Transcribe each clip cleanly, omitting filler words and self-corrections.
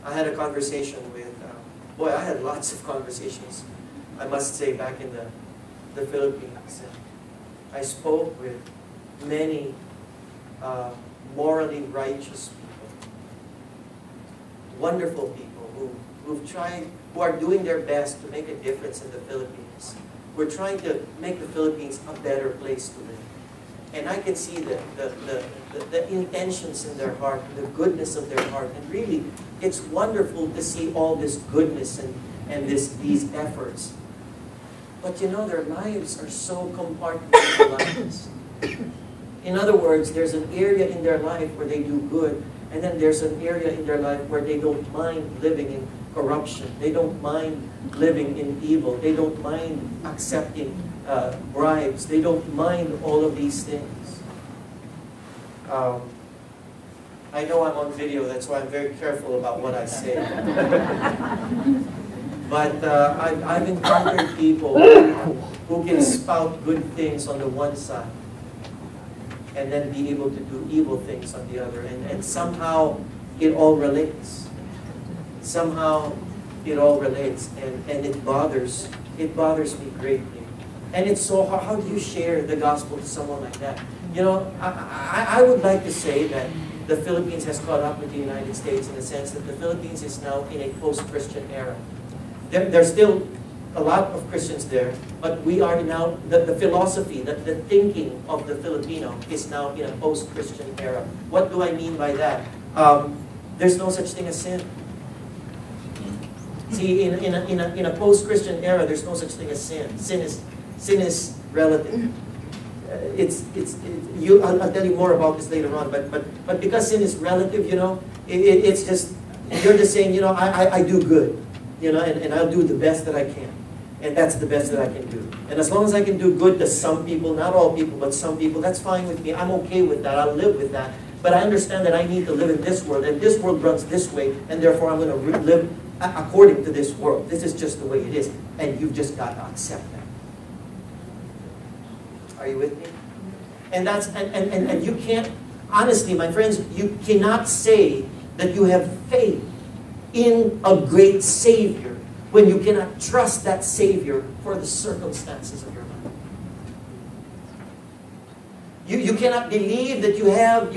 I had a conversation with, boy, I had lots of conversations, I must say, back in the Philippines. I spoke with many morally righteous people, wonderful people who are doing their best to make a difference in the Philippines. We're trying to make the Philippines a better place to live. And I can see the intentions in their heart, the goodness of their heart. And really, it's wonderful to see all this goodness and these efforts. But you know, their lives are so compartmentalized. In other words, there's an area in their life where they do good, and then there's an area in their life where they don't mind living in corruption. They don't mind living in evil. They don't mind accepting bribes. They don't mind all of these things. I know I'm on video, that's why I'm very careful about what I say. But I've encountered people who can spout good things on the one side and then be able to do evil things on the other. And somehow it all relates. Somehow it all relates, and it bothers me greatly. And it's so hard. How do you share the gospel to someone like that? You know, I would like to say that the Philippines has caught up with the United States in the sense that the Philippines is now in a post-Christian era. There's still a lot of Christians there, but we are now, the philosophy, the thinking of the Filipino is now in a post-Christian era. What do I mean by that? There's no such thing as sin. See, in a post-Christian era, there's no such thing as sin. Sin is relative. I'll tell you more about this later on. But because sin is relative, you know, it's just, you're just saying, you know, I do good, you know, and I'll do the best that I can, and that's the best that I can do. And as long as I can do good to some people, not all people, but some people, that's fine with me. I'm okay with that. I'll live with that. But I understand that I need to live in this world, and this world runs this way, and therefore I'm going to live according to this world. This is just the way it is, and you've just got to accept that. Are you with me? And that's and you can't, honestly, my friends, you cannot say that you have faith in a great Savior when you cannot trust that Savior for the circumstances of your life. You cannot believe that you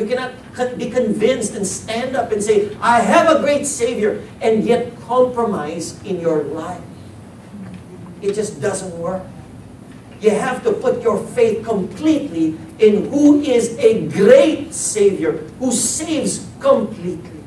cannot be convinced and stand up and say, I have a great Savior, and yet compromise in your life. It just doesn't work. You have to put your faith completely in who is a great Savior, who saves completely.